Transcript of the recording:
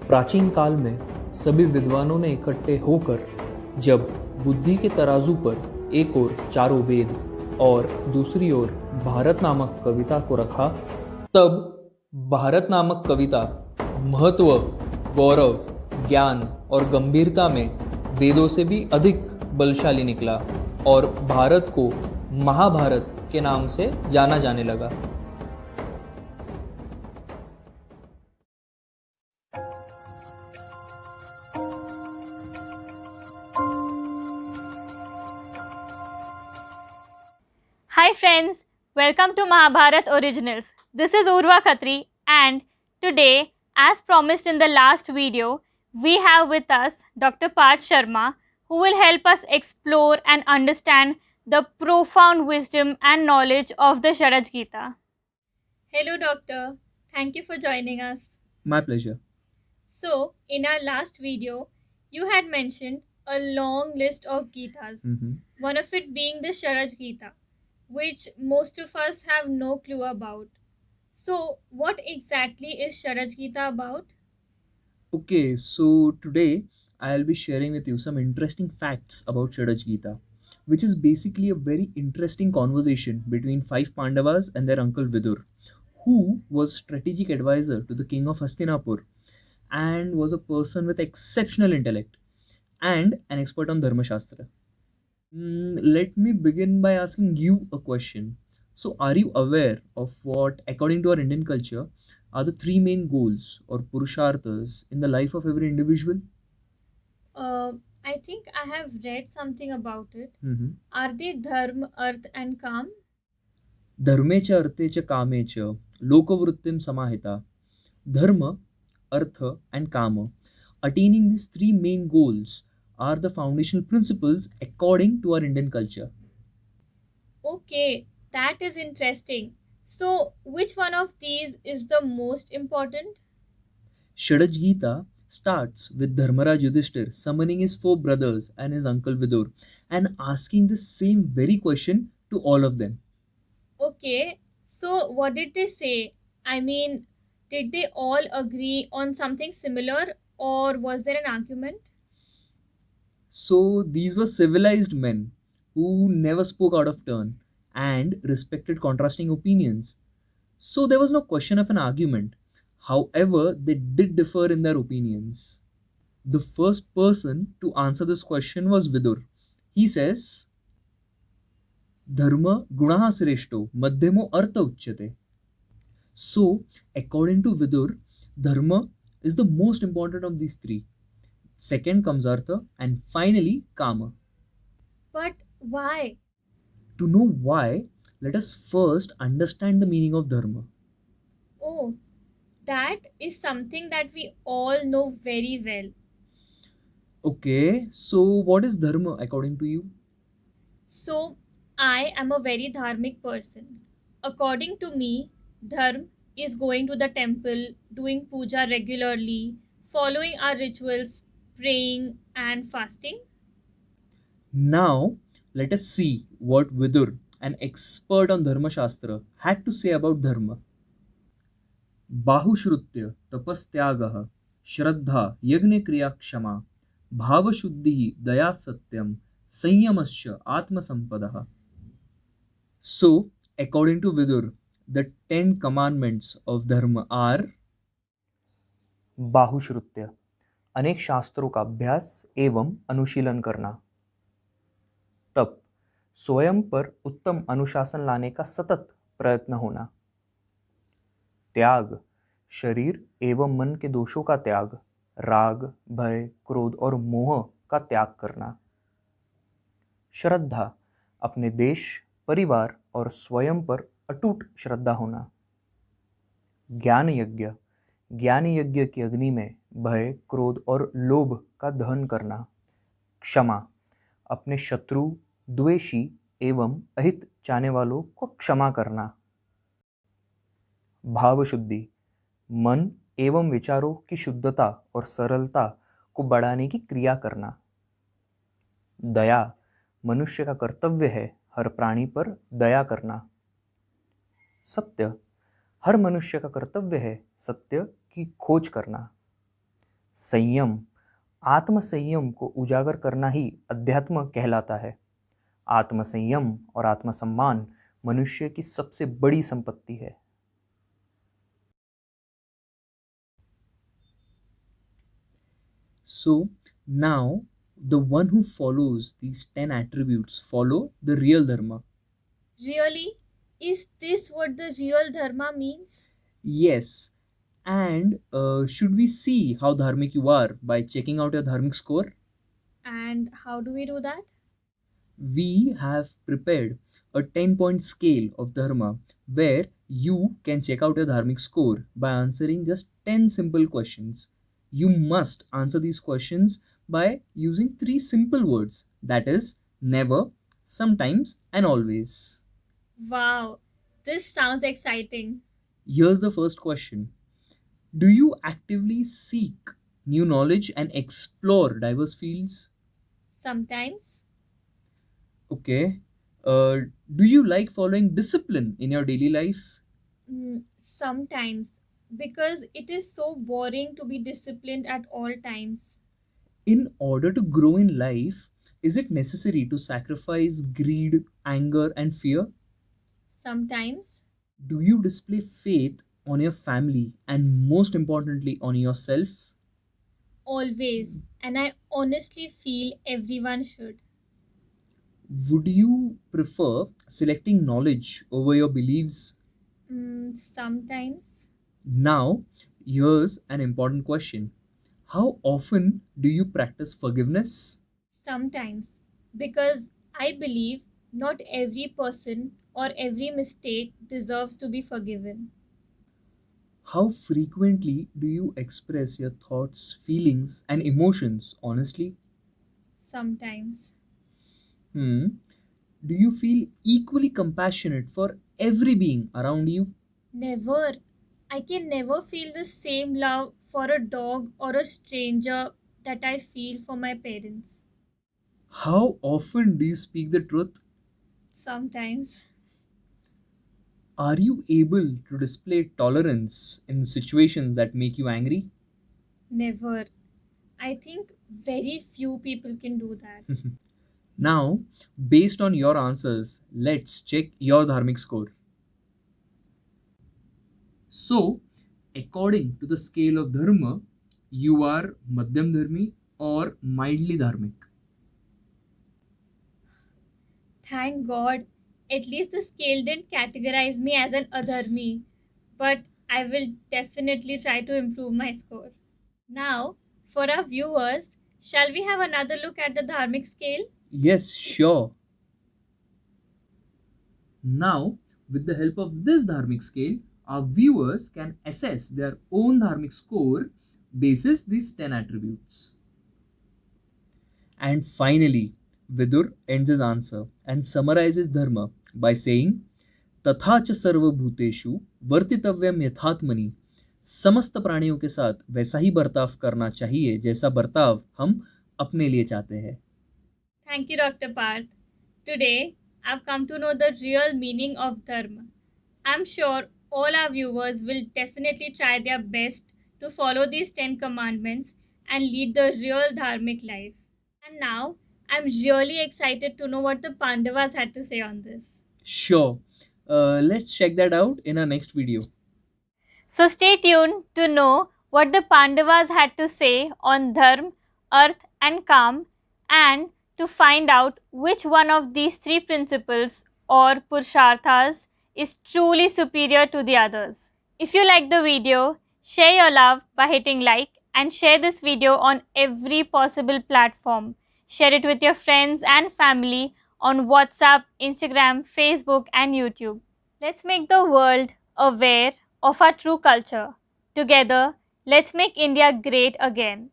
प्राचीन काल में सभी विद्वानों ने इकट्ठे होकर जब बुद्धि के तराजू पर एक ओर चारों वेद और दूसरी ओर भारत नामक कविता को रखा, तब भारत नामक कविता महत्व, गौरव, ज्ञान और गंभीरता में वेदों से भी अधिक बलशाली निकला और भारत को महाभारत के नाम से जाना जाने लगा। Hi friends, welcome to Mahabharat Originals. This is Urva Khatri and today, as promised in the last video, we have with us Dr. Parth Sharma who will help us explore and understand the profound wisdom and knowledge of the Sharaj Gita. Hello Doctor, thank you for joining us. My pleasure. So, in our last video, you had mentioned a long list of Gitas, one of it being the Sharaj Gita, which most of us have no clue about. So, what exactly is Sharaj Gita about? Okay, so today I'll be sharing with you some interesting facts about Shadaj Gita, which is basically a very interesting conversation between five Pandavas and their uncle Vidur, who was strategic advisor to the king of Hastinapur and was a person with exceptional intellect and an expert on Dharma Shastra. Let me begin by asking you a question. So, are you aware of what, according to our Indian culture, are the three main goals or purusharthas in the life of every individual? I think I have read something about it. Mhm. Are they Dharma, Arth, and Kam? धर्मे च अर्थे च कामे च लोकवृत्तिम समाहिता. Dharma, Artha, and Kama. Attaining these three main goals are the foundational principles according to our Indian culture. Okay, that is interesting. So, which one of these is the most important? Shadaj Gita starts with Dharmaraj Yudhishthir summoning his four brothers and his uncle Vidur and asking the same very question to all of them. Okay, so what did they say? I mean, did they all agree on something similar or was there an argument? So these were civilized men who never spoke out of turn and respected contrasting opinions. So there was no question of an argument. However, they did differ in their opinions. The first person to answer this question was Vidur. He says, Dharma gunaha sreshto madhyamo artha uchyate. So, according to Vidur, Dharma is the most important of these three. Second comes Artha, and finally Kama. But why? To know why, let us first understand the meaning of Dharma. Oh, that is something that we all know very well. Okay, so what is Dharma according to you? So, I am a very dharmic person. According to me, dharm is going to the temple, doing puja regularly, following our rituals, praying, and fasting. Now, let us see what Vidur, an expert on Dharma Shastra, had to say about Dharma. बाहुश्रुत्य तपस्त्यागः श्रद्धा यज्ञक्रिया क्षमा भावशुद्धिः दया सत्यम संयमश्च आत्मसंपदः. So, according to Vidur, the 10 commandments of Dharma are बाहुश्रुत्य, अनेक शास्त्रों का अभ्यास एवं अनुशीलन करना. तप, स्वयं पर उत्तम अनुशासन लाने का सतत प्रयत्न होना. त्याग, शरीर एवं मन के दोषों का त्याग, राग, भय, क्रोध और मोह का त्याग करना. श्रद्धा, अपने देश, परिवार और स्वयं पर अटूट श्रद्धा होना. ज्ञान यज्ञ, ज्ञान यज्ञ की अग्नि में भय, क्रोध और लोभ का दहन करना. क्षमा, अपने शत्रु, द्वेषी एवं अहित चाहने वालों को क्षमा करना. भाव शुद्धि, मन एवं विचारों की शुद्धता और सरलता को बढ़ाने की क्रिया करना. दया, मनुष्य का कर्तव्य है हर प्राणी पर दया करना. सत्य, हर मनुष्य का कर्तव्य है सत्य की खोज करना. संयम, आत्मसंयम को उजागर करना ही अध्यात्म कहलाता है। आत्मसंयम और आत्मसम्मान मनुष्य की सबसे बड़ी संपत्ति है। So now the one who follows these 10 attributes follow the real dharma. Really? Is this what the real dharma means? Yes. And should we see how dharmic you are by checking out your dharmic score? And how do we do that? We have prepared a 10-point scale of dharma where you can check out your dharmic score by answering just 10 simple questions. You must answer these questions by using three simple words, that is, never, sometimes, and always. Wow, this sounds exciting. Here's the first question: do you actively seek new knowledge and explore diverse fields? Sometimes, Okay. Uh, do you like following discipline in your daily life? sometimes, because it is so boring to be disciplined at all times. In order to grow in life, is it necessary to sacrifice greed, anger, and fear? Sometimes, Do you display faith on your family and, most importantly, on yourself? always, and I honestly feel everyone should. Would you prefer selecting knowledge over your beliefs? Sometimes, Now, here's an important question: how often do you practice forgiveness? sometimes, because I believe not every person or every mistake deserves to be forgiven. How frequently do you express your thoughts, feelings, and emotions honestly? Sometimes, Hmm. Do you feel equally compassionate for every being around you? never. I can never feel the same love for a dog or a stranger that I feel for my parents. How often do you speak the truth? Sometimes, Are you able to display tolerance in situations that make you angry? never. I think very few people can do that. Now, based on your answers, let's check your dharmic score. So, according to the scale of dharma, you are madhyam dharmi or mildly dharmic. Thank God, at least the scale didn't categorize me as an adharmi, but I will definitely try to improve my score. Now, for our viewers, shall we have another look at the dharmic scale? Yes, sure. Now, with the help of this dharmic scale, our viewers can assess their own dharmic score basis these 10 attributes. And finally, Vidur ends his answer and summarizes dharma by saying, तथा च सर्वभूतेषु वर्तितव्यम यथात्मनि, समस्त प्राणियों के साथ वैसा ही बर्ताव करना चाहिए जैसा बर्ताव हम अपने लिए चाहते हैं. Thank you, Dr. Parth. Today, I've come to know the real meaning of dharma. I'm sure all our viewers will definitely try their best to follow these 10 commandments and lead the real dharmic life. And now, I'm really excited to know what the Pandavas had to say on this. Sure. Let's check that out in our next video. So stay tuned to know what the Pandavas had to say on Dharma, Earth, and Kam, and to find out which one of these three principles or Purusharthas is truly superior to the others. If you like the video, share your love by hitting like and share this video on every possible platform. Share it with your friends and family on WhatsApp, Instagram, Facebook, and YouTube. Let's make the world aware of our true culture. Together, let's make India great again.